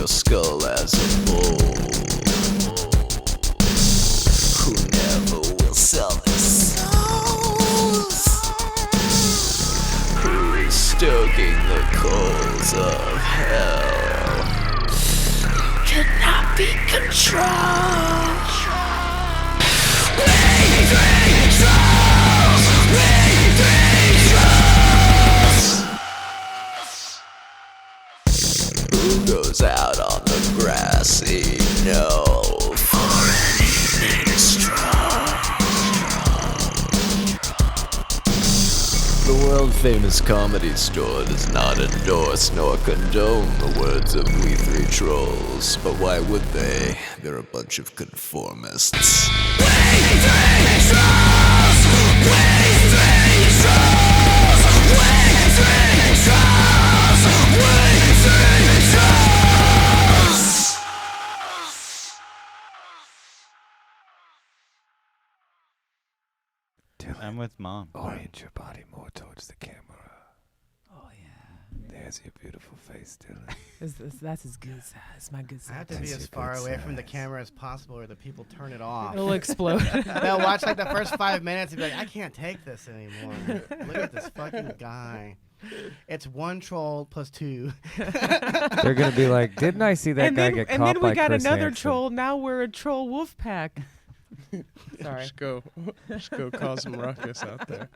your skull as a bull, who never will sell their souls, who is stoking the coals of hell, cannot be controlled. Who goes out on the grassy knoll for an evening stroll? The world-famous Comedy Store does not endorse nor condone the words of we three trolls, but why would they? They're a bunch of conformists. We three trolls! We three trolls! We three trolls! We three trolls! I'm with Mom. Orient your body more towards the camera. Oh yeah. There's your beautiful face, Dylan. That's as good as my good side. I have to be as far away from the camera as possible or the people turn it off. It'll explode. They'll watch like the first 5 minutes and be like, I can't take this anymore. Look at this fucking guy. It's one troll plus two. They're going to be like, didn't I see that guy get caught by Chris And then we got another Hansen? troll. Now we're a troll wolf pack. Sorry. Just go cause some ruckus out there.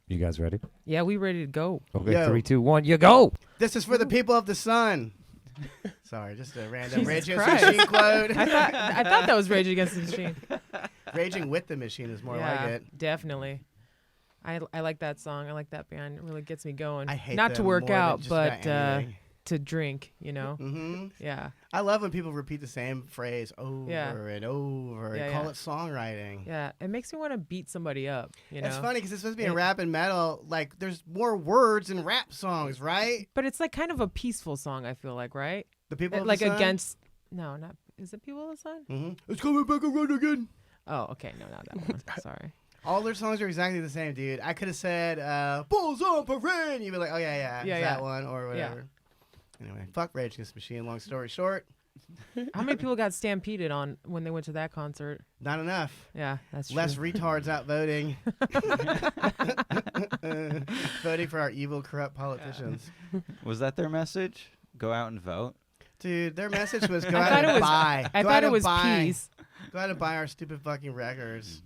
You guys ready? Yeah, we ready to go. Okay, Yo. 3, 2, 1, you go! This is for the people of the sun. Sorry, just a random Jesus Rage Against Christ. the Machine quote. I thought that was Rage Against the Machine. Raging with the Machine is more yeah, like it. definitely. I like that song. I like that band. It really gets me going. I hate Not to them work more than out, just but about anything. to drink, you know? Mm-hmm. Yeah. I love when people repeat the same phrase over Yeah. and over Yeah, and call yeah. it songwriting. Yeah. It makes me want to beat somebody up, you know? It's funny because it's supposed to be in It- rap and metal. Like, there's more words in rap songs, right? But it's like kind of a peaceful song, I feel like, right? The people of Like the sun? against... No, not... Is it People of the Sun? Mm-hmm. It's coming back around again. Oh, okay. No, not that one. Sorry. All their songs are exactly the same, dude. I could have said, Bulls on Parade. You'd be like, oh, yeah, Yeah, it's yeah. that one or whatever. Anyway, fuck Rage Against the Machine. Long story short, How many people got stampeded on when they went to that concert? not enough. Yeah, that's true. Less retards out voting. Voting for our evil, corrupt politicians. Was that their message? Go out and vote? Dude, their message was go I out thought and it was- buy. I Go thought out it and was buy. peace. Go out and buy our stupid fucking records.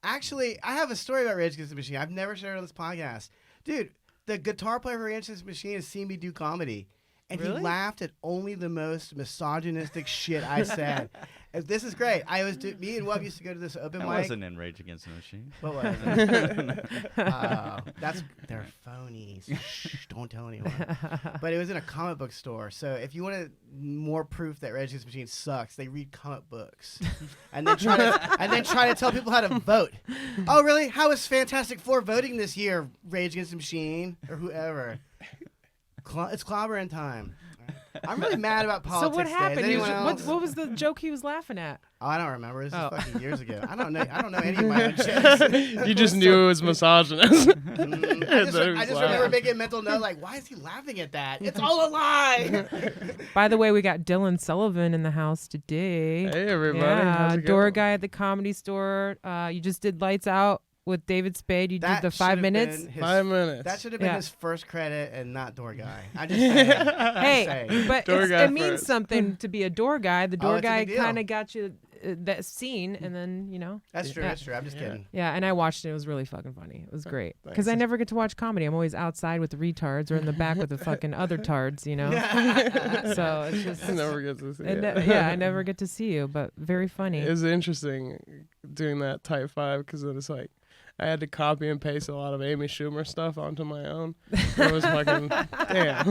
Actually, I have a story about Rage Against the Machine. I've never shared it on this podcast. Dude, the guitar player for Rage Against the Machine has seen me do comedy. And Really? he laughed at only the most misogynistic shit I said. This is great. Me and Wub used to go to this open I mic. wasn't in Rage Against the Machine. What was it? They're phonies. Shh, don't tell anyone. But it was in a comic book store. So if you wanted more proof that Rage Against the Machine sucks, they read comic books and then try to tell people how to vote. Oh, really? How is Fantastic Four voting this year? Rage Against the Machine or whoever. It's clobbering time. I'm really mad about So politics. what happened? He was, Anyone else? what was the joke he was laughing at? Oh, I don't remember. This is Oh. fucking years ago. I don't know any of my own jokes. You just knew it was misogynist. I just remember making a mental note like, why is he laughing at that? It's all a lie. By the way, we got Dylan Sullivan in the house today. Hey, everybody. Yeah, How's it door going? guy at the Comedy Store. You just did Lights Out with David Spade. You That did the should 5 have minutes. been his- 5 minutes. That should have been Yeah. his first credit and not door guy. I just saying. Hey, but Door guy it means first. something to be a door guy. The door it's a guy big deal. kind of got you that scene, and then, you know. That's true. Yeah. That's true. I'm just kidding. Yeah, and I watched it. It was really fucking funny. It was great. Because Thanks. I never get to watch comedy. I'm always outside with the retards or in the back with the fucking other tards, you know? So it's just... I never get to see it. yeah, I never get to see you, but very funny. It was interesting doing that type 5 because it was like I had to copy and paste a lot of Amy Schumer stuff onto my own. It was fucking damn.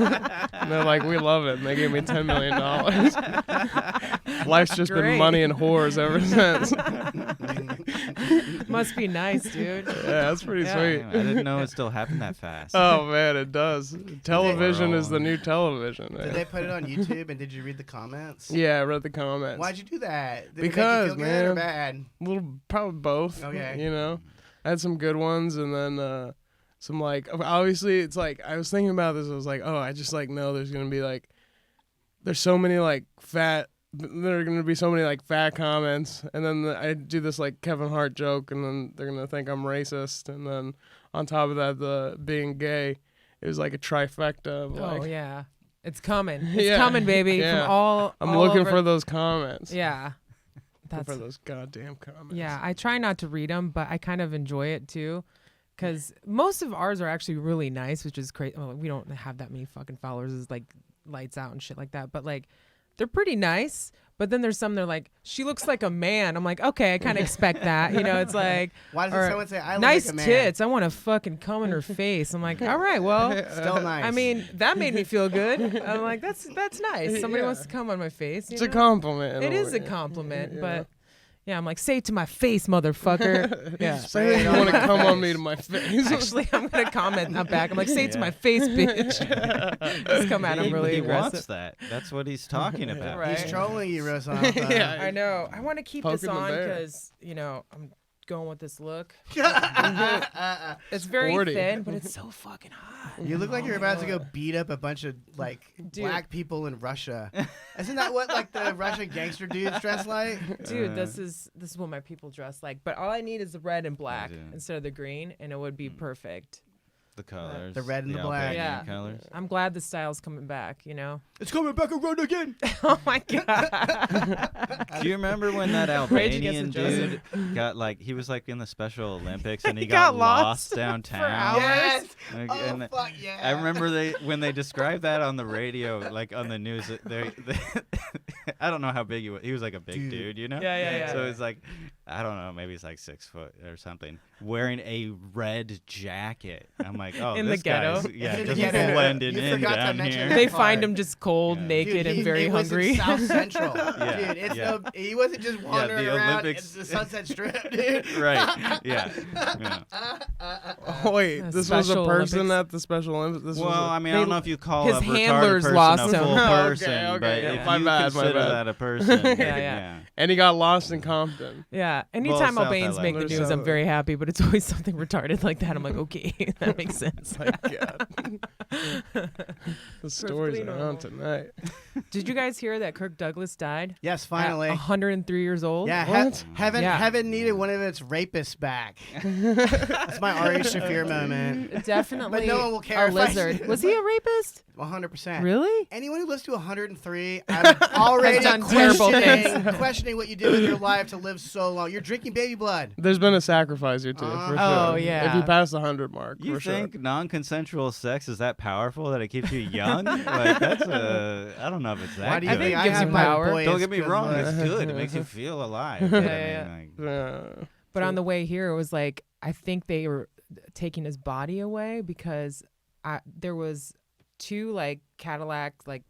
And they're like, we love it. And they gave me $10 million. Life's just been Great. money and whores ever since. Must be nice, dude. Yeah, that's pretty Yeah. sweet. Damn, I didn't know it still happened that fast. Oh man, it does. Television We're is the all- new television. Did Man. they put it on YouTube and did you read the comments? Yeah, I read the comments. Why'd you do that? Did Because, it make you feel good or man. bad? Little, probably both. Okay. You know, I had some good ones, and then some like obviously it's like I was thinking about this. I was like, oh, I just like know there's gonna be like there's so many like fat. There are gonna be so many like fat comments, and then I do this like Kevin Hart joke, and then they're gonna think I'm racist, and then on top of that, the being gay, it was like a trifecta. Of, like, Oh yeah, it's coming. It's coming, baby. From all. I'm all looking over. for those comments. Yeah. Looking for those goddamn comments. Yeah, I try not to read them, but I kind of enjoy it too, because most of ours are actually really nice, which is crazy. Well, we don't have that many fucking followers, is like lights out and shit like that, but like they're pretty nice. But then there's some they're like, she looks like a man. I'm like, okay, I kind of expect that. You know, it's like, Why does someone say I look nice like a man? tits. I want to fucking come in her face. I'm like, all right, well, Still nice. I mean, that made me feel good. I'm like, that's nice. Somebody wants to come on my face. You It's know? a compliment. It is a compliment, but yeah, I'm like, say it to my face, motherfucker. Yeah. Say it, you want to come on me to my face. Actually, I'm gonna comment back. I'm like, say it to my face, bitch. Just come at him really he aggressive. wants that. That's what he's talking about. Right. He's trolling you, Rozafa. Yeah. I know. I want to keep this Poking the on bear. because I'm going with this look. It's very Sporty. thin, but it's so fucking hot. You look like you're about to go beat up a bunch of like black people in Russia. Isn't that what like the Russian gangster dudes dress like? Dude, this is what my people dress like. But all I need is the red and black do. instead of the green, and it would be perfect. The colors. The red and the black. Albanian Yeah. colors. I'm glad the style's coming back. You know. It's coming back around again. Oh my god. Do you remember when that Rage Against Albanian the dude got like he was like in the Special Olympics and he got got lost lost downtown? for hours. Yes. Like, Oh and fuck yeah. I remember when they described that on the radio, like on the news. They I don't know how big he was. He was like a big dude, you know. Yeah. So it's like I don't know, maybe it's like 6 foot or something, wearing a red jacket. I'm like, oh, In the this ghetto? guy's yeah, In the just ghetto. blending You in forgot to down mention here. that. They part. find him just cold, Yeah. naked, Dude, and very it was hungry. in South Central. Yeah, Dude, it's yeah. he wasn't just wandering the around Olympics- in the Sunset Strip, dude. Right. Yeah. Oh, wait, A this was a Special person Olympics. at the Special Olympics. This Well, was I mean, I don't know if you call his a retarded handlers person lost a him. full Okay, person, okay, but yeah, if my you bad, my consider bad. that a person, Yeah. and he got lost in Compton. Yeah. Anytime South Albanians LA. make the There's news, I'm South- very happy, but it's always something retarded like that. I'm like, okay, that makes sense. My God. The stories are on tonight. Did you guys hear that Kirk Douglas died? Yes, At finally. 103 years old? Yeah, What? heaven needed one of its rapists back. That's my Ari Shafir moment. Definitely But no one will care a if I lizard. say- Was he a rapist? 100%. Really? Anyone who lives to 103, I'm already Has done terrible questioning what you do with your life to live so long. You're drinking baby blood. There's been a sacrifice or two, for sure. Oh, yeah. If you pass the 100 mark, You for sure. think non-consensual sex is that powerful that it keeps you young? Like that's I don't know if it's that. Why do you I good. think think it gives I have you my power. boys Don't get me good wrong, looks? it's good. It makes you feel alive. Yeah, But yeah. I mean, like, But on the way here, it was like, I think they were taking his body away because there was 2 like Cadillac like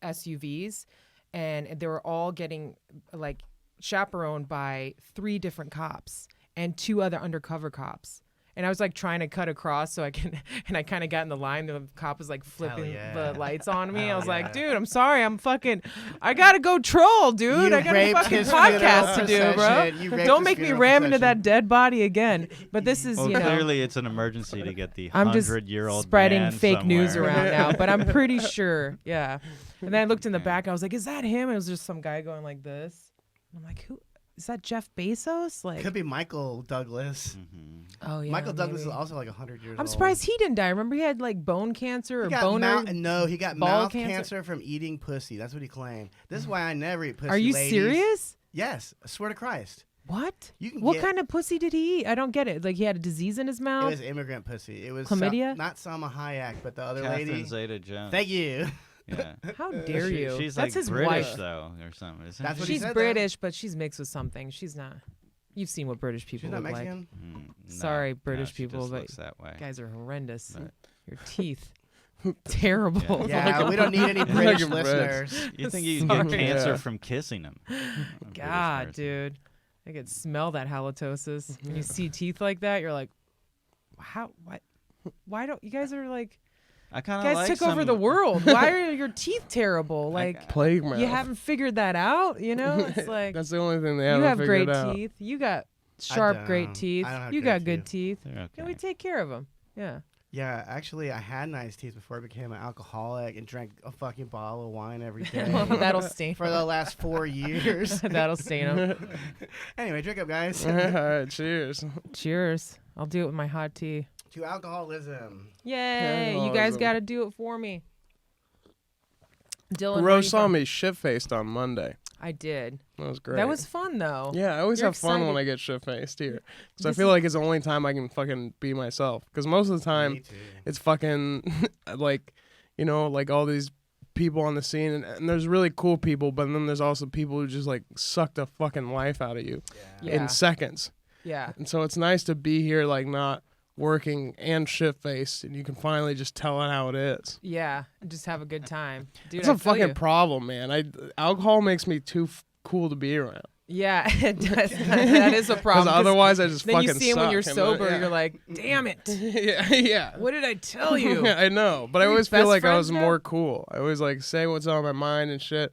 SUVs, and they were all getting like chaperoned by 3 different cops and 2 other undercover cops. And I was like trying to cut across so I can, and I kind of got in the line. The cop was like flipping yeah. the lights on me. I was Hell like, yeah. dude, I'm sorry. I gotta go troll, dude. You I got a raped fucking his podcast to funeral do, bro. procession. You raped Don't his make me funeral ram into procession. that dead body again. But this is, well, you know, clearly it's an emergency to get the I'm just 100-year-old spreading man fake news somewhere. around now, but I'm pretty sure, yeah. And then I looked in the back. I was like, "Is that him?" And it was just some guy going like this. And I'm like, "Who is that? Jeff Bezos?" Like, Could be Michael Douglas. oh yeah, Michael Douglas is maybe. also like 100 years old. I'm surprised he didn't die. Remember, he had like bone cancer or He got boner. no, he got ball mouth cancer? cancer from eating pussy. That's what he claimed. This is why I never eat pussy. Are you ladies. serious? Yes, I swear to Christ. What? You can What get- kind of pussy did he eat? I don't get it. Like he had a disease in his It mouth. was immigrant pussy. It was Chlamydia? not Salma Hayek, but the other Catherine lady. Zeta-Jones. Thank you. Yeah. How dare you? She's That's like his British wife. though, or something. Isn't That's she? what he She's said, though. British, but she's mixed with something. She's not. You've seen what British people She's not look like. Mexican. No, Sorry, British she people, just but looks that way. Guys are horrendous. But- Your teeth. Terrible. Yeah, we don't need any British Like a Brit. listeners. You think you can get Sorry. cancer Yeah. from kissing him? God, dude. I could smell that halitosis. When you see teeth like that, you're like, how? Why don't you guys are like? I kind You of guys like took over the world. Why are your teeth terrible? Like Plague mouth. you haven't figured that out. You know, it's like That's the only thing they you haven't have figured great out. teeth. You got sharp, great don't. teeth. I don't have You great got good teeth. teeth. They're Yeah, okay. we take care of them. Yeah. Yeah, actually, I had nice teas before I became an alcoholic and drank a fucking bottle of wine every day. Well, that'll stain for the last 4 years. That'll stain them. Anyway, drink up, guys. All right, cheers. Cheers. I'll do it with my hot tea. To alcoholism. Yay! You guys got to do it for me. Dylan, Rose saw me shit-faced on Monday. I did. That was great. That was fun, though. Yeah, I always You're have fun when excited. I get shit-faced here. Because I feel like it's the only time I can fucking be myself. Because most of the time, Me too. it's fucking, like, you know, like all these people on the scene. And there's really cool people, but then there's also people who just, like, suck the fucking life out of you Yeah. in seconds. Yeah. And so it's nice to be here, like, not working and shit-faced. And you can finally just tell it how it is. Yeah. Just have a good time. Dude, It's I a feel fucking you. problem, man. Alcohol makes me too cool to be around. Yeah, it does. That is a problem. Because 'cause otherwise, I just then fucking you see him when you're suck, and sober, yeah. you're like, damn it. yeah. What did I tell you? I know, but I Are we always feel best like I friends was now? more cool. I always like say what's on my mind and shit.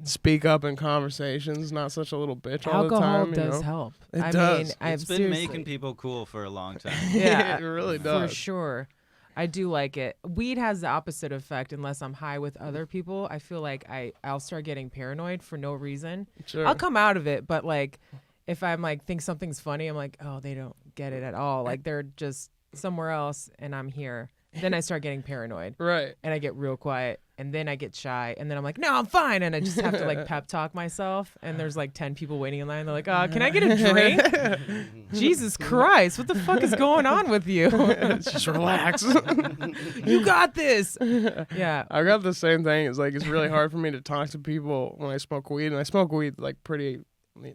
Speak up in conversations, not such a little bitch all the Alcohol time. does you know? help. It I does. mean, I've It's been seriously, making people cool for a long time. Yeah, it really does. for sure. I do like it. Weed has the opposite effect unless I'm high with other people. I feel like I'll start getting paranoid for no reason. Sure. I'll come out of it, but like if I'm like think something's funny, I'm like, oh, they don't get it at all. Like they're just somewhere else and I'm here. Then I start getting paranoid. Right. And I get real quiet and then I get shy and then I'm like, no, I'm fine. And I just have to like pep talk myself. And there's like 10 people waiting in line. They're like, can I get a drink? Jesus Christ, what the fuck is going on with you? Just relax. You got this. Yeah. I got the same thing. It's like it's really hard for me to talk to people when I smoke weed, and I smoke weed like pretty,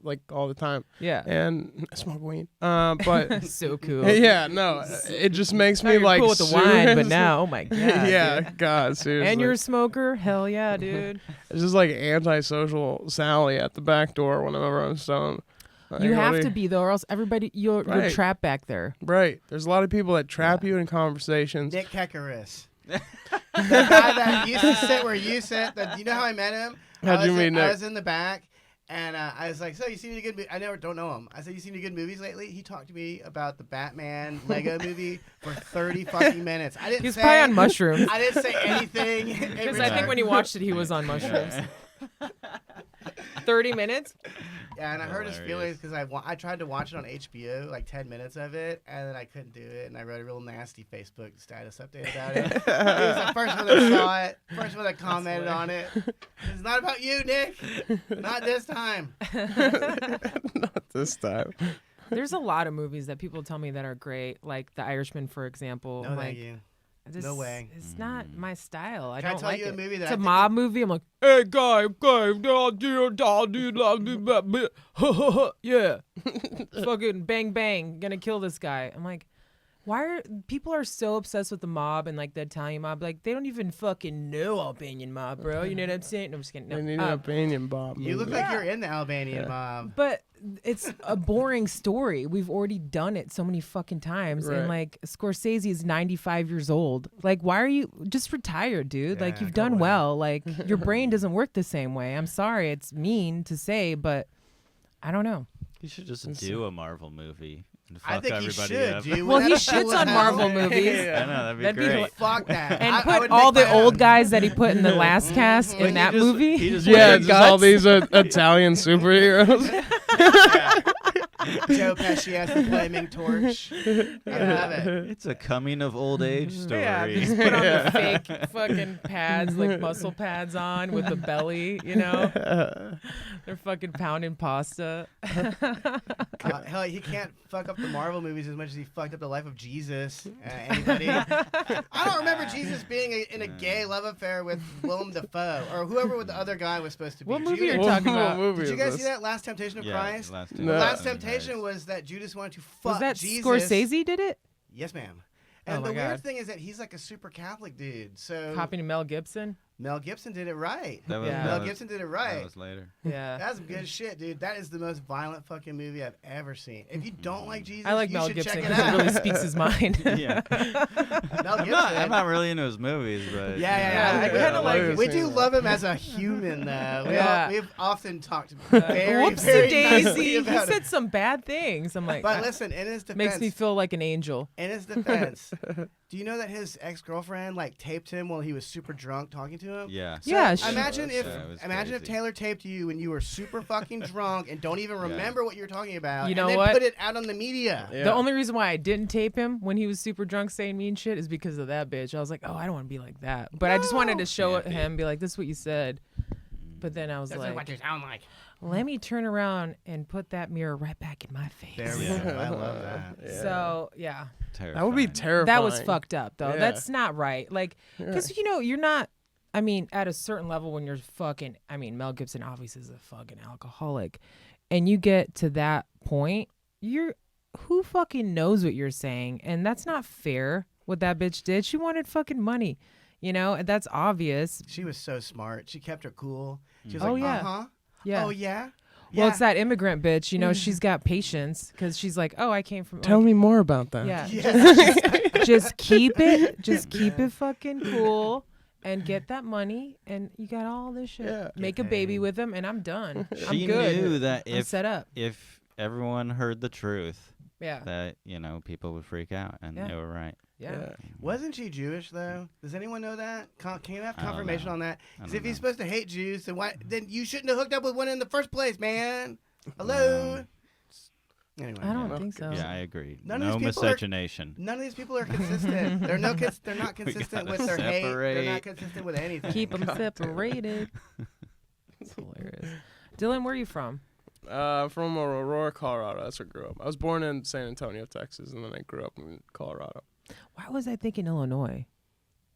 like all the time. Yeah. And I smoke weed, but So cool. yeah, no, it just makes Now me you're like cool with the wine, but serious- now, oh my God. yeah, dude. God, seriously. And you're a smoker? Hell yeah, dude. It's just like antisocial Sally at the back door whenever I'm stoned. Like, You have what do to be though, or else everybody you're Right. trapped back there. Right. There's a lot of people that trap you in conversations. Nick Kekaris. The guy that used to sit where you sit. You know how I met him? How'd you meet I Nick? was in the back, and I was like, so you seen any good I don't know him. I said, you seen any good movies lately? He talked to me about the Batman Lego movie for 30 fucking minutes. I didn't He was say, probably on mushrooms. I didn't say anything. Because I think when he watched it, he was on mushrooms. 30 minutes? Yeah, and I hurt his Hilarious. feelings because I tried to watch it on HBO, like 10 minutes of it, and then I couldn't do it, and I wrote a real nasty Facebook status update about it. He was the first one that saw it, first one that commented on it. It's not about you, Nick. Not this time. Not this time. There's a lot of movies that people tell me that are great, like The Irishman, for example. No, I'm thank like, you. this- No way. It's not my style. I Can I don't tell like you a it. movie that It's I a think mob movie. I'm like, hey, guy, yeah. Fucking bang, bang. Gonna kill this guy. I'm like, why are people are so obsessed with the mob and like the Italian mob? Like, they don't even fucking know Albanian mob, bro. You know what I'm saying? No, I'm just kidding. No. We need an Albanian Bob. You look movie. like you're in the Albanian mob. But it's a boring story. We've already done it so many fucking times. Right. And like Scorsese is 95 years old. Like, why are you just retired, dude? Like, Yeah, you've go done away. well. Like, your brain doesn't work the same way. I'm sorry. It's mean to say, but I don't know. You should just do a Marvel movie and fuck I think he everybody should, up. dude. Well, he Wouldn't that be shits cool on as hell? Marvel movies. I know that'd be That'd be great. Fuck that. And I put would all make the my old own. guys that he put in the last cast in Like, that he just- movie. he just Yeah, with just all guts. these Italian superheroes. Joe Pesci as the flaming torch. I love it. It's a coming of old age story. Yeah, just put on the fake fucking pads, like muscle pads on with the belly, you know? They're fucking pounding pasta. Hell, he can't fuck up the Marvel movies as much as he fucked up the life of Jesus. Anybody? I don't remember Jesus being in a gay love affair with Willem Dafoe or whoever the other guy was supposed to be. What movie Judas. are you talking about? movie Did you is guys this? see that Last Temptation of Yeah, Christ? Last No. The Temptation Last of Temptation Christ. was that Judas wanted to fuck Was that Jesus. Scorsese did it? Yes, ma'am. Oh And my the weird God. thing is that he's like a super Catholic dude. So Copying Mel Gibson? Mel Gibson did it right. That was, Yeah. Mel Gibson did it That right. was later. Yeah. That's some good shit, dude. That is the most violent fucking movie I've ever seen. If you don't like Jesus, I like you Mel should Gibson check it because out. it really speaks his mind. Yeah. Mel Gibson. I'm not really into his movies, but Yeah. I Yeah, kind of yeah, we yeah. do love him as a human, though. Yeah. We've often talked very, Whoopsie very daisy. nicely He about said him. some bad things. I'm like, But listen, in his defense, makes me feel like an angel. in his defense, do you know that his ex-girlfriend like taped him while he was super drunk talking to him? yeah. So Yeah, imagine if Yeah, it was imagine if crazy. Taylor taped you when you were super fucking drunk and don't even remember what you're talking about. You know and then what? put it out on the media. Yeah. The only reason why I didn't tape him when he was super drunk saying mean shit is because of that bitch. I was like, oh, I don't want to be like that. But I just wanted to show Can't be. him, be like, this is what you said. But then I was That's like, what you sound like. let me turn around and put that mirror right back in my face. There we Yeah. go. I love that. Yeah. So, yeah. That would be Terrifying. terrifying. That was fucked up, though. Yeah. That's not right. Like, because, you know, you're not, I mean, at a certain level when you're fucking, I mean, Mel Gibson obviously is a fucking alcoholic. And you get to that point, who fucking knows what you're saying? And that's not fair what that bitch did. She wanted fucking money, you know, and that's obvious. She was so smart. She kept her cool. She was Oh, like, yeah. uh-huh. Yeah. Oh, yeah? Well, Yeah. it's that immigrant bitch, you know, she's got patience because she's like, oh, I came from. Tell like, me more about that. Yeah. Yeah. Just keep it fucking cool and get that money and you got all this shit. Yeah. Make a baby with him and I'm done. She I'm good. knew that I'm if set up. everyone heard the truth, Yeah. that people would freak out, and Yeah. they were right. Yeah. Wasn't she Jewish, though? Does anyone know that? Can you have I don't confirmation know. on that? I Because don't if he's know. supposed to hate Jews, then you shouldn't have hooked up with one in the first place, man. Hello? Anyway. I don't Yeah. think so. Yeah, I agree. None of No these people are- miscegenation. None of these people are consistent. They're not consistent gotta with their hate. They're separate. not consistent with anything. Keep them separated. It's hilarious. Dylan, where are you from? From Aurora, Colorado. That's where I grew up. I was born in San Antonio, Texas, and then I grew up in Colorado. Why was I thinking Illinois?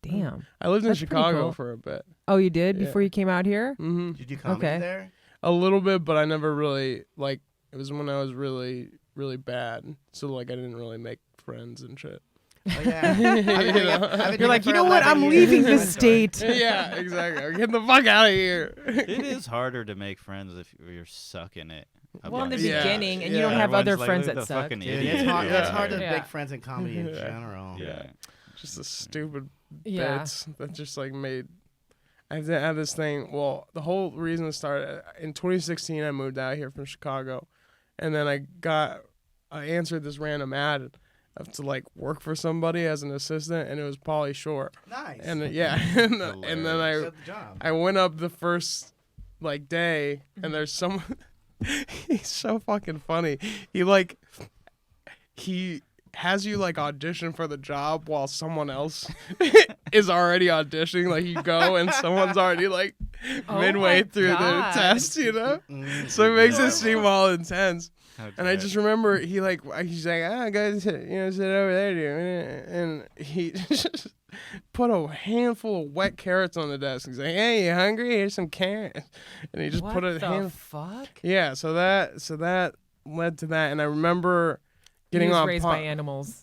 Damn. I lived in That's pretty Chicago cool. for a bit. Oh, you did Yeah. before you came out here? Mm-hmm. Did you do comedy Okay. there? A little bit, but I never really, like, it was when I was really, really bad. So, like, I didn't really make friends and shit. Oh, yeah. I've been doing it- I've been You're doing like, it you for know what? 11 I'm years. leaving That's this my story. state. Yeah, exactly. I'm getting the fuck out of here. It is harder to make friends if you're sucking it. a Well, in the bunch. Yeah. beginning, and you Yeah. don't have Everyone's other like, friends "Look at that the suck. fucking Dude, idiot it's hard. over It's hard to there." Yeah. make friends in comedy in Yeah. general. Yeah. Just the stupid Yeah. bits that just, like, made... I had this thing. Well, the whole reason it started... In 2016, I moved out here from Chicago. And then I answered this random ad to, like, work for somebody as an assistant, and it was Pauly Shore. Nice. And and then Good job. I went up the first, like, day, and there's some... He's so fucking funny. He has you, like, audition for the job while someone else is already auditioning. Like, you go and someo's already, like, Oh midway my through God. the test, you know? Mm. So it makes it seem all intense. How And I dare just you. remember he's like, guys, sit over there, dude. And he just put a handful of wet carrots on the desk. He's like, hey, you hungry? Here's some carrots. And he just What put a the hand. fuck? Yeah, so that led to that. And I remember getting he was on raised pot. by animals.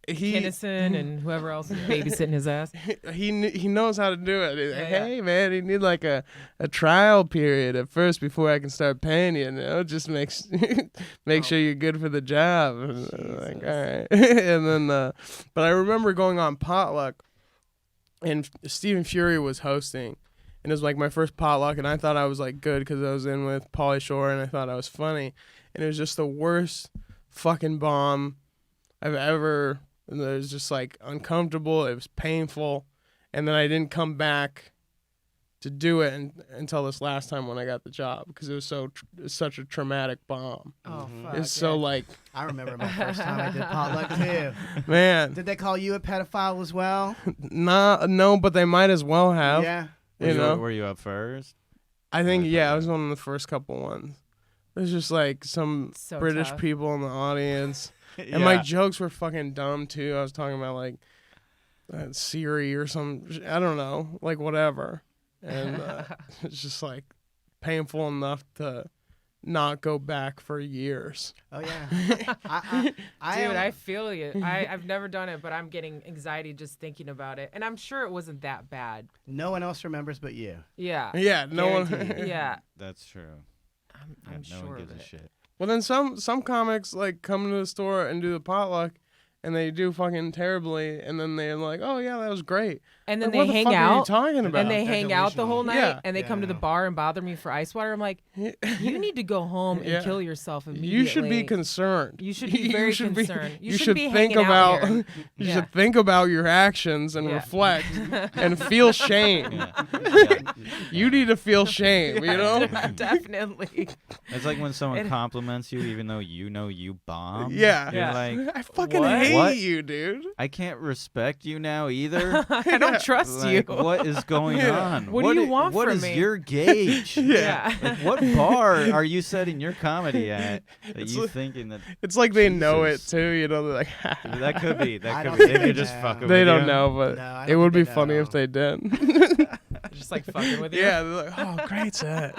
He Kinnison and whoever else is babysitting his ass. he knows how to do it. He's like, Yeah, yeah. hey man, you need like a trial period at first before I can start paying you. You know, just make sure you're good for the job. And I'm like, all right. And then, but I remember going on potluck, and Stephen Fury was hosting, and it was like my first potluck, and I thought I was like good because I was in with Pauly Shore, and I thought I was funny, and it was just the worst fucking bomb I've ever. And it was just like uncomfortable. It was painful, and then I didn't come back to do it until this last time when I got the job because it was such a traumatic bomb. Oh, Mhm. fuck. It's so yeah. like, I remember my first time I did potluck too. man, Did they call you a pedophile as well? no, but they might as well have. Yeah. You know, Were you up first? I think Okay. yeah, I was one of the first couple ones. There's just like some So British tough. people in the audience. And my jokes were fucking dumb too. I was talking about like Siri or some, I don't know, like whatever. And it's just like painful enough to not go back for years. Oh yeah. I feel you. I've never done it, but I'm getting anxiety just thinking about it. And I'm sure it wasn't that bad. No one else remembers but you. Yeah. Yeah, no one. Guaranteed. Yeah. That's true. I'm no sure one of gives a it. shit. Well, then some comics like come to the store and do the potluck, and they do fucking terribly, and then they're like, "Oh yeah, that was great." And then Like, what they the hang fuck Are you out. talking about? And they They're hang out the whole night, Yeah. and they come to the Yeah. bar and bother me for ice water. I'm like, you need to go home and Yeah. kill yourself immediately. You should be concerned. You should be very should be- concerned. You you shouldn't should be think hanging about. out here. You Yeah. should think about your actions and Yeah. reflect and feel shame. Yeah. You need to feel shame. You know. Definitely. It's like when someone It- compliments you, even though you know you bombed. Yeah. You're Yeah. like, I fucking What? hate What? you, dude. I can't respect you now either. I don't trust Like, you. what is going Yeah. on? What do you want What from is me? your gauge? Yeah. Like, what bar are you setting your comedy at? That It's you like- thinking that It's like they know it Jesus. too. You know, they're like. that could be? I That don't could be. think They could they just know. fuck with They you. don't know, but No, I it don't would be think they funny know. if they did. Just like fucking with you. Yeah, they're like, oh, great set.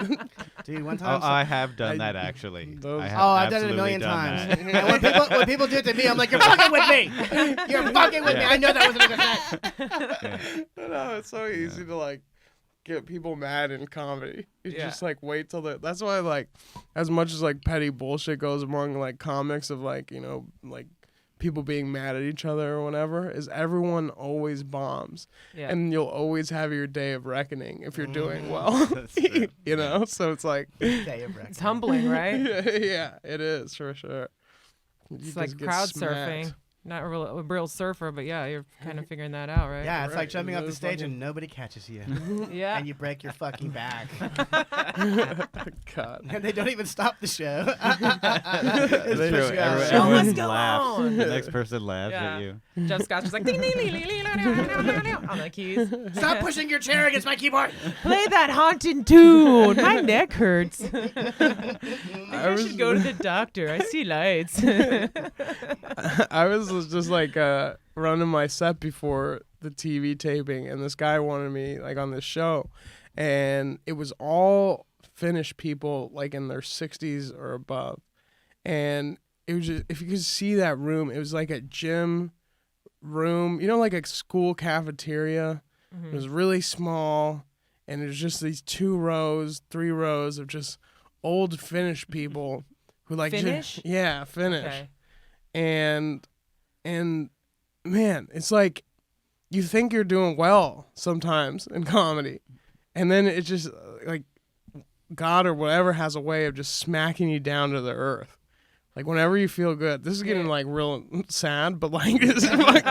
Dude, one Oh, time. I have done I- that actually. those- I have I've done it a absolutely million done times. that. And when people do it to me, I'm like, you're fucking with me. You're fucking with me. Yeah. I know that wasn't a good set. Yeah. No, it's so easy to like get people mad in comedy. You Yeah. just like wait till that's why like as much as like petty bullshit goes among like comics of like, you know, like people being mad at each other or whatever, is everyone always bombs. Yeah. And you'll always have your day of reckoning if you're doing well. That's true. You know? So it's like Day of reckoning. It's humbling, right? yeah, it is for sure. You It's just like get crowd smacked. surfing. Not a real surfer, but yeah, you're kind of figuring that out, right? Yeah, it's like Right, jumping off the those stage fucking- and nobody catches you. Yeah. And you break your fucking back. God. And they don't even stop the show. They It's do. push you out. Everyone- Show must Everyone go laughs. on. The next person laughs Yeah. at you. Jeff Scott's just like ding, ding, ding, ding, ding, on the keys. Stop pushing your chair against my keyboard. Play that haunting tune. My neck hurts. I was- should go to the doctor. I see lights. I was just like running my set before the TV taping, and this guy wanted me like on this show, and it was all Finnish people like in their 60s or above, and it was just, if you could see that room, it was like a gym room, you know, like a school cafeteria. It was really small, and it was just these 3 rows of just old Finnish people who like Finnish? yeah, Finnish. Okay. And man, it's like you think you're doing well sometimes in comedy, and then it just like God or whatever has a way of just smacking you down to the earth. Like whenever you feel good, this is getting like real sad, but like this is like,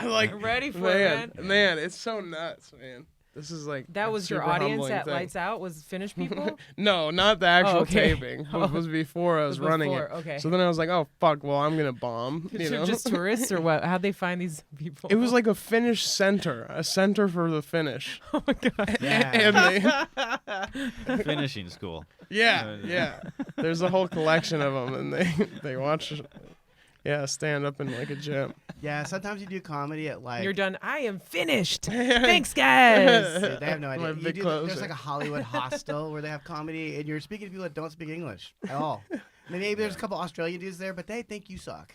like I'm ready for it, man. man, it's so nuts, man. This is like That a was your super audience humbling at thing. Lights Out? Was Finnish people? No, not the actual okay. taping. It was before I was Was running before, it. okay. So then I was like, oh fuck, well I'm gonna bomb. You They're know? just tourists or what? How'd they find these people? It was like a Finnish center, a center for the Finnish. oh my god. Yeah. And they, Finishing school. yeah. There's a whole collection of them, and they watch, stand up in like a gym. Yeah, sometimes you do comedy at like. You're done. I am finished. Thanks, guys. Dude, they have no My idea. big closer. There's like a Hollywood hostel where they have comedy, and you're speaking to people that don't speak English at all. Maybe there's a couple Australian dudes there, but they think you suck.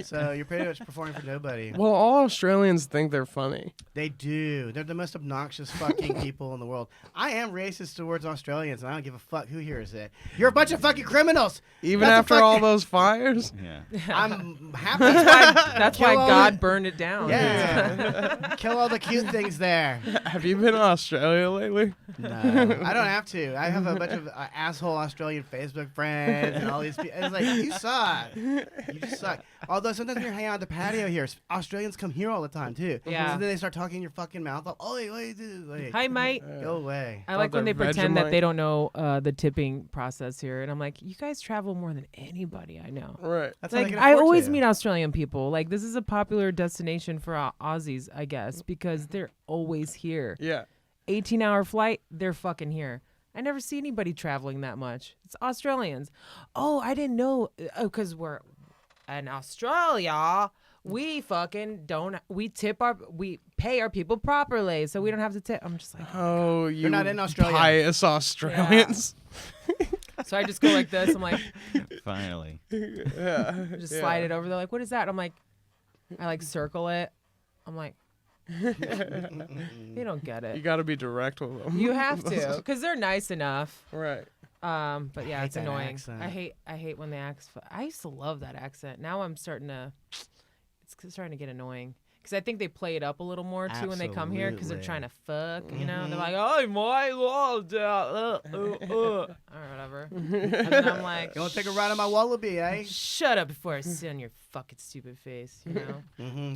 So you're pretty much performing for nobody. Well, all Australians think they're funny. They do. They're the most obnoxious fucking people in the world. I am racist towards Australians, and I don't give a fuck who hears it. You're a bunch of fucking criminals. Even That's a after all fucking- those fires. Yeah. I'm happy. That's why Kill all God the- burned it down. Yeah. Kill all the cute things there. Have you been to Australia lately? No, I don't have to. I have a bunch of asshole Australian Facebook friends and all these people. It's like, you suck. You just suck. Although sometimes when you're hanging out at the patio here, Australians come here all the time too. Yeah. So then they start talking your fucking mouth off. Oh, wait. Hi, mate. Go away. I like when they they're pretend that Vegemite. they don't know the tipping process here, and I'm like, you guys travel more than anybody I know. Right. That's how they Like can I afford always to. meet Australian people. Like this is a popular destination for Aussies, I guess, because they're always here. Yeah. 18-hour flight, they're fucking here. I never see anybody traveling that much. It's Australians. Oh, I didn't know. Oh, because we're in Australia. we fucking don't. We pay our people properly, so we don't have to tip. I'm just like, Oh, you not in Australia. pious Australians. so I just go like this. I'm like, Finally. Yeah. just slide it over. They're like, what is that? I'm like, I like circle it. I'm like, they don't get You it. got to be direct with them. You have to, because they're nice enough. Right. But yeah, hate it's that annoying. accent. I hate when they act. I used to love that accent. Now I'm starting to. It's starting to get annoying. Because I think they play it up a little more too when they come here because they're trying to fuck, you know? They're like, oh my lord, or whatever. And then I'm like, You want to take a ride on my wallaby, eh? shut up before I sit on your fucking stupid face, you know?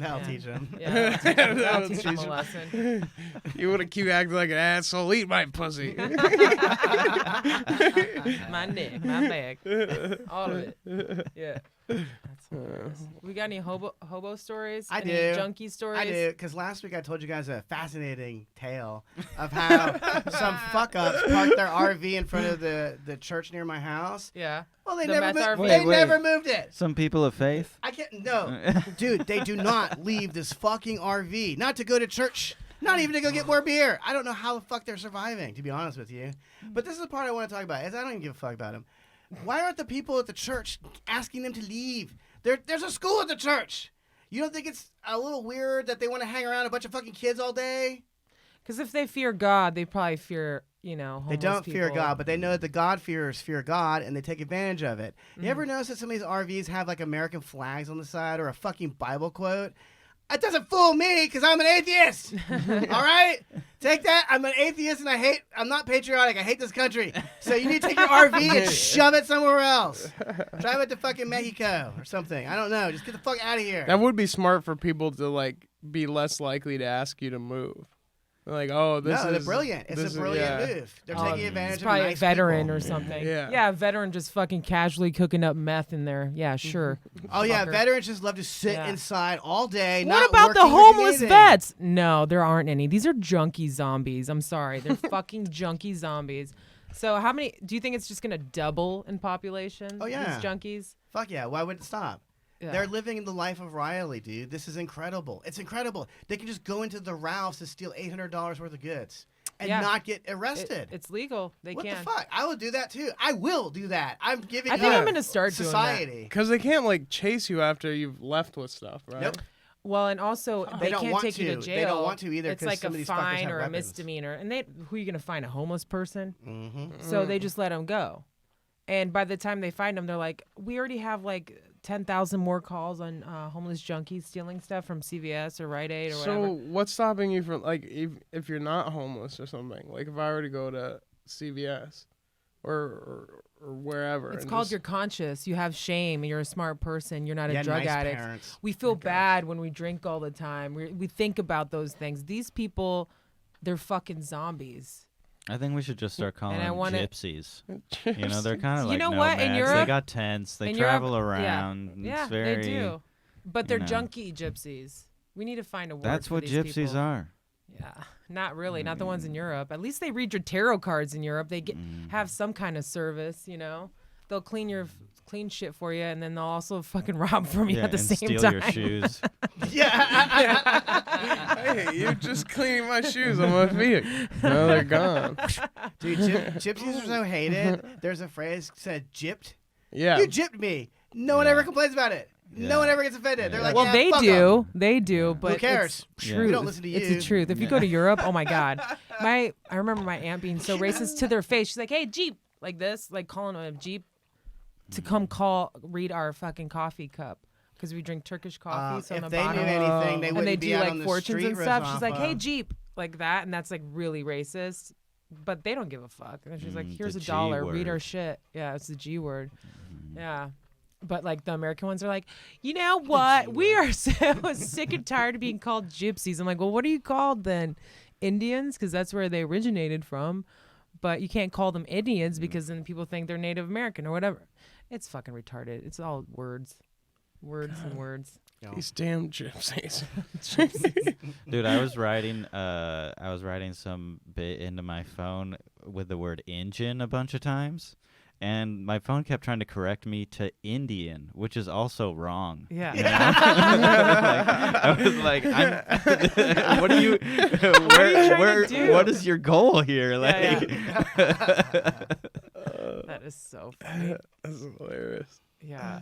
That'll Yeah. teach him. Yeah, I'll teach them a lesson. You want to keep acting like an asshole? Eat my pussy. My neck, my back, all of it. Yeah. That's hilarious. We got any hobo stories? I any do. junkie stories? I do, because last week I told you guys a fascinating tale of how some fuck-ups parked their RV in front of the church near my house. Yeah. Well, they The never meth moved. RV? They Wait. never moved it. Some people of faith. I can't. No, dude, they do not leave this fucking RV. Not to go to church. Not even to go get more beer. I don't know how the fuck they're surviving, to be honest with you. But this is the part I want to talk about. Is I don't even give a fuck about them. Why aren't the people at the church asking them to leave? There's a school at the church. You don't think it's a little weird that they want to hang around a bunch of fucking kids all day? Because if they fear God, they probably fear, you know, They homeless don't fear people. God, but they know that the God-fearers fear God, and they take advantage of it. You Mm-hmm. ever notice that some of these RVs have, like, American flags on the side or a fucking Bible quote? That doesn't fool me, because I'm an atheist. All right? Take that. I'm an atheist, and I'm not patriotic. I hate this country. So you need to take your RV and shove it somewhere else. Drive it to fucking Mexico or something. I don't know. Just get the fuck out of here. That would be smart for people to like be less likely to ask you to move. They're like, oh, this no, is they're brilliant. It's this a is- brilliant yeah. move. They're Oh, taking advantage it's of probably nice a veteran people. or something. Yeah. a veteran just fucking casually cooking up meth in there. Yeah, sure. Oh, yeah, Fucker. veterans just love to sit Yeah. inside all day. What not about the working or homeless doing anything. vets? No, there aren't any. These are junkie zombies. I'm sorry. They're fucking junkie zombies. So how many do you think it's just going to double in population? Oh, yeah. These junkies? Fuck yeah, why would it stop? Yeah. They're living the life of Riley, dude. This is incredible. It's incredible. They can just go into the Ralphs and steal $800 worth of goods and Yeah. not get arrested. It's legal. They what can. the fuck? I will do that too. I will do that. I'm giving I think up I'm going to start doing that. society. Because they can't like chase you after you've left with stuff, right? Nope. Well, and also They don't can't want take you to. to They jail. don't want to either, It's 'cause like some a of these fuckers fine have or a weapons. misdemeanor, and who are you going to find? A homeless person? Mm-hmm. So they just let them go. And by the time they find them, they're like, we already have like 10,000 more calls on homeless junkies stealing stuff from CVS or Rite Aid or So whatever. what's stopping you from like if you're not homeless or something? Like if I were to go to CVS or wherever. It's and called just- you're conscious. You have shame. You're a smart person. You're not a Yeah, drug nice addict. parents. We feel Okay. bad when we drink all the time. We think about those things. These people, they're fucking zombies. I think we should just start calling And I them wanna- gypsies. You know, they're kind of You like know what? In nomads. Europe- they got tents. They in travel Europe- around. Yeah, It's very, they do. But they're know. junkie gypsies. We need to find a word That's for what these gypsies people. are. Yeah, not really. Not the ones in Europe. At least they read your tarot cards in Europe. They have some kind of service, you know. They'll clean shit for you, and then they'll also fucking rob from you Yeah, at the and same steal time. your shoes. Yeah. Hey, you're just cleaning my shoes on my feet. No, they're gone. Dude, gypsies are so hated. There's a phrase said gypped. Yeah. You gypped me. No one Yeah. ever complains about it. Yeah. No one ever gets offended. They're Yeah. like, Well, yeah, they fuck 'em. do. They do, but Who cares? It's Yeah. truth. We don't listen to It's you. the truth. If you Yeah. go to Europe, oh my God, I remember my aunt being so racist to their face. She's like, "Hey, Jeep," like this, like calling them a Jeep to come read our fucking coffee cup because we drink Turkish coffee. So on if the they bottom, knew anything, they and wouldn't they be do out like on the fortunes street, and stuff. She's like, "Hey, Rozafa. Jeep," like that, and that's like really racist. But they don't give a fuck. And she's like, "Here's the a G dollar. Read our word. shit." Yeah, it's the G word. Yeah. But like the American ones are like, you know what? We are so sick and tired of being called gypsies. I'm like, well, what are you called then? Indians? Because that's where they originated from. But you can't call them Indians because then people think they're Native American or whatever. It's fucking retarded. It's all words. Words and words. These damn gypsies. Dude, I was writing some bit into my phone with the word engine a bunch of times, and my phone kept trying to correct me to Indian, which is also wrong. Yeah. You know? I was like, what are you? trying to do? What is your goal here? Like, That is so funny. That's hilarious. Yeah.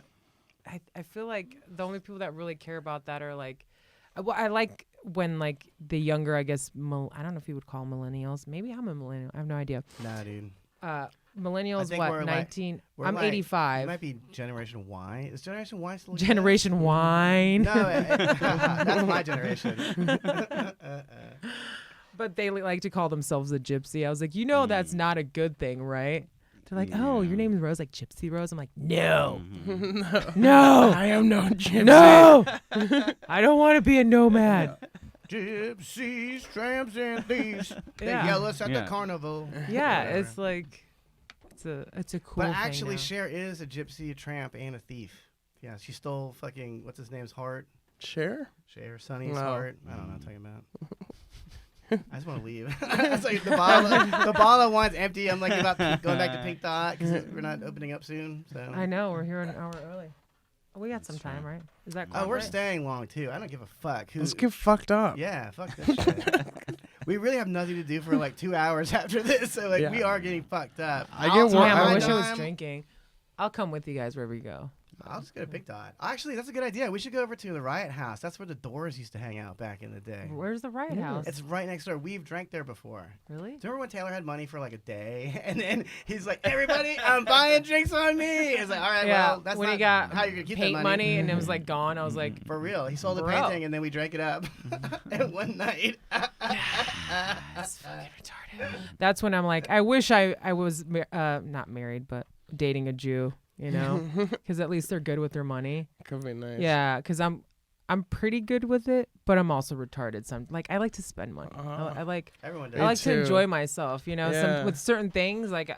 I feel like the only people that really care about that are like, well, I like when like the younger, I guess, I don't know if you would call millennials. Maybe I'm a millennial. I have no idea. Nah, dude. Millennials, think what, we're 19? We're I'm like- 85. You might be Generation Y. Is Generation Y still? Generation Wine. No, that's my generation. But they like to call themselves a gypsy. I was like, that's not a good thing, right? They're like, oh, your name is Rose, like Gypsy Rose. I'm like, no. No. I am no gypsy. No. I don't want to be a nomad. Gypsies, tramps, and thieves. They Yeah. yell us at Yeah. the carnival. Yeah, Whatever. it's like, it's a cool But thing actually, now. Cher is a gypsy, a tramp, and a thief. Yeah, she stole fucking what's his name's heart. Cher? Cher, Sonny's No. heart. I don't know what I'm talking about. I just want to leave. It's like the bottle of wine's empty. I'm like about going back to Pink Dot because we're not opening up soon. So. I know, we're here an hour early. Oh, we got some time, right? Is that Oh, we're right? staying long too. I don't give a fuck. Let's get fucked up. Yeah, fuck that shit. We really have nothing to do for like 2 hours after this, so like Yeah. we are getting fucked up. I get I'll- one- Damn, I I wish I was time- drinking. I'll come with you guys wherever you go. I'll just go to Big Dot. Actually, that's a good idea. We should go over to the Riot House. That's where the Doors used to hang out back in the day. Where's the Riot House? It's right next door. We've drank there before. Really? Do you remember when Taylor had money for like a day, and then he's like, "Everybody, I'm buying drinks on me." It's like, all right, Yeah, well, that's when not he got how you're gonna keep paint that money and it was like gone, I was like, For real, he sold the Bro. painting, and then we drank it up in one night. that's fucking retarded. That's when I'm like, I wish I was not married, but dating a Jew, because at least they're good with their money. Could be nice. Yeah, because I'm pretty good with it, but I'm also retarded. I like to spend money. I like Everyone I does. like too. to enjoy myself. Yeah. With certain things like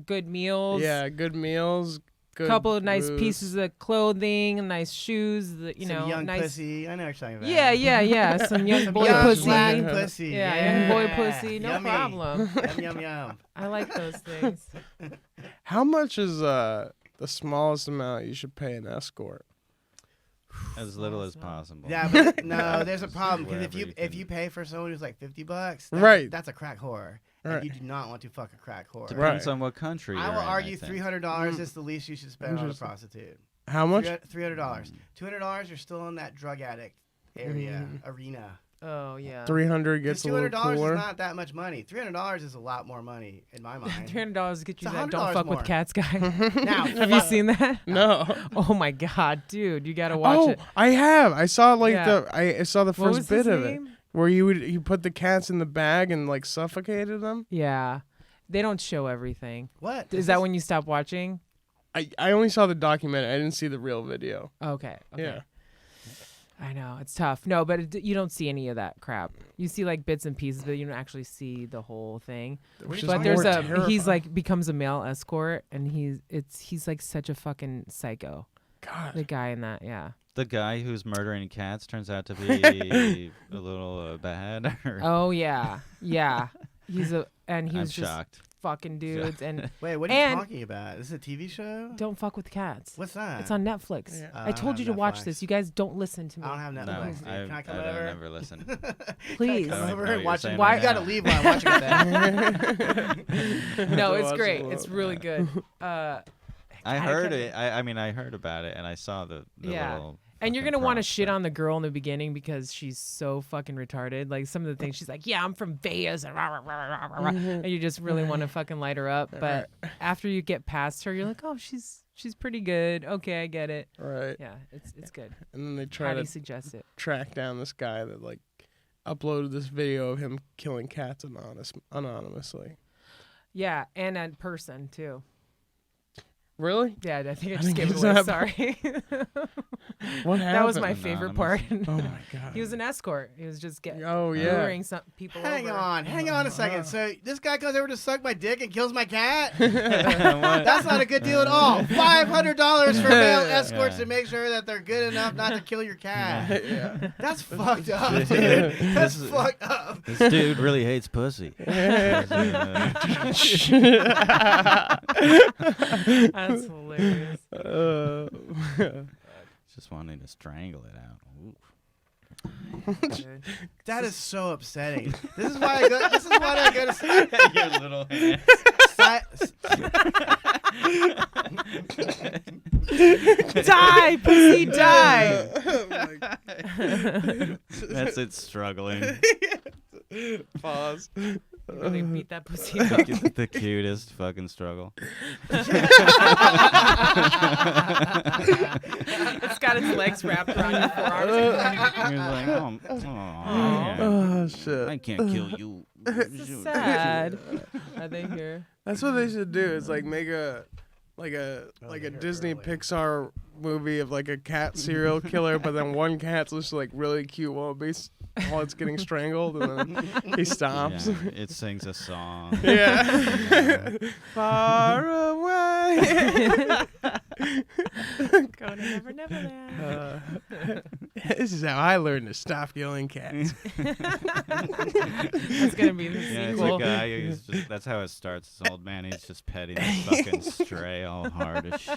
good meals. Yeah, good meals. Good Couple of nice booze. pieces of clothing, nice shoes. Some young nice. pussy. I know what you're talking about. Yeah. Some young Some boy young pussy. black Yeah. pussy. Yeah, young boy pussy. No Yummy. problem. Yum, yum. I like those things. How much is the smallest amount you should pay an escort? as little as possible. Yeah, but no, there's a problem because Wherever you if can- you pay for someone who's like $50, that's, Right. That's a crack whore. Right. And you do not want to fuck a crack whore. Depends Right. on what country I you're will in, argue think. $300 is the least you should spend on a Interesting. prostitute. How much? $300. $200, you're still in that drug addict area, arena. Oh yeah. 300 Because gets a little $200 cooler. is not that much money. $300 is a lot more money in my mind. $300 to get you It's that $100 don't fuck more. with cats guy. Now, Have you seen that? No. Oh my god, dude, you gotta watch Oh, it. I have. I saw like Yeah. I saw the What was first bit his of it name? where you put the cats in the bag and like suffocated them. Yeah, they don't show everything. what? Is that when you stop watching? I only saw the documentary. I didn't see the real video. Okay. Yeah. I know it's tough. No, but you don't see any of that crap. You see like bits and pieces, but you don't actually see the whole thing. Which is But more there's he's terrifying. like becomes a male escort, and he's like such a fucking psycho. God. The guy in that, yeah. The guy who's murdering cats turns out to be a little bad. Or Oh yeah, yeah. He was I'm just shocked. fucking dudes, and Wait, what are you and- talking about? Is this a TV show? don't fuck with cats. What's that? It's on Netflix. Yeah. Oh, I told you to have watch Netflix. this. You guys don't listen to me. I don't have No, Netflix. dude. Can I come I over? never listen. Please. Come I over know and you're watch it. saying Why- right You gotta now. leave while I'm watching it. No, To it's watch great. it. It's really good. I heard it. I mean, I heard about it, and I saw the Yeah. little. And you're fucking gonna want to props, shit but- on the girl in the beginning because she's so fucking retarded. Like some of the things she's like, "Yeah, I'm from Vegas," and, rah, rah, rah, rah, rah, rah. And you just really want to fucking light her up. But after you get past her, you're like, "Oh, she's pretty good. Okay, I get it." Right. Yeah, it's good. And then they How try do you to suggest it? track down this guy that like uploaded this video of him killing cats anonymously. Yeah, and in person too. Really? Yeah, I think I I just think gave it he's away. not- Sorry. What happened? That was my favorite part. Oh my god. He was an escort. He was just Oh, yeah. luring some people Hang over. on a second. So this guy comes over to suck my dick and kills my cat? What? That's not a good deal at all. $500 for male escorts Yeah. to make sure that they're good enough not to kill your cat. Yeah. That's fucked up, dude. This That's is- fucked up. This dude really hates pussy. That's hilarious. Just wanting to strangle it out. Ooh. Dude. That is so upsetting. This is why I go. This is why I go to. Your little hand. Die, pussy, die. That's it struggling. Pause. Really beat that pussy. The cutest fucking struggle. It's got its legs wrapped around your forearms. He was like, yeah. Oh shit. I can't kill you. This is sad. Are they here? That's what they should do. Is like make a Disney Pixar movie of like a cat serial killer, but then one cat's just like really cute while it's getting strangled, and then he stops. Yeah, it sings a song. Yeah. Far away. Go to Never Neverland. This is how I learned to stop killing cats. That's gonna be the Yeah, it's sequel. a guy. He's just, that's how it starts. This old man. He's just petting this fucking stray, all hard as shit.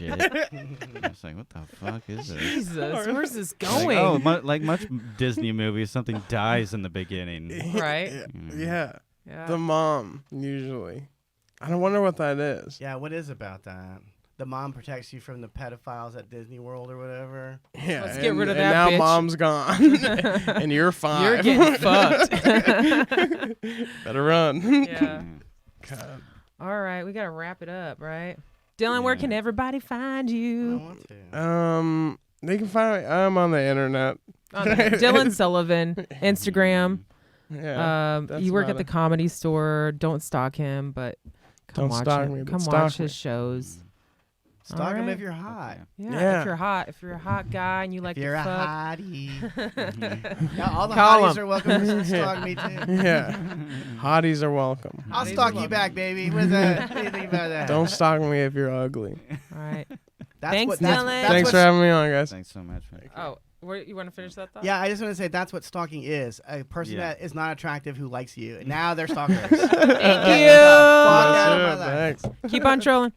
It's like, what the fuck is this? Jesus, where's this Like, going? oh, like much Disney movies, something dies in the beginning. Right? Yeah. Yeah. The mom usually. I don't wonder what that is. Yeah, what is about that? The mom protects you from the pedophiles at Disney World or whatever. Yeah, Let's get rid of and that now bitch. mom's gone, and you're fine. You're getting fucked. Better run. Yeah. God. All right, we gotta wrap it up, right? Dylan, where Yeah. can everybody find I you? want to. They can find me. I'm on the internet. Dylan Sullivan, Instagram. Yeah. that's You work at about the it. Comedy Store. Don't stalk him, but come Don't watch stalk him. me, but Come stalk watch me. his shows. Stalk him Alright. if you're hot. Yeah, Yeah. if you're a hot guy and you like If you're to a fuck. hottie. Yeah, all the Call hotties him. are welcome to stalk me too. Yeah. Hotties are welcome. I'll Hotties stalk are you welcome. back, baby. What is that? What do you think about that? Don't stalk me if you're ugly. All right. That's Thanks, what, that's, Dylan. that's Thanks what for having me on, guys. Thanks so much. Oh, you want to finish that thought? Yeah, I just want to say that's what stalking is. A person Yeah. that is not attractive who likes you. And now they're stalkers. Thank Fuck you. out of my That's it. life. Thanks. Keep on trolling.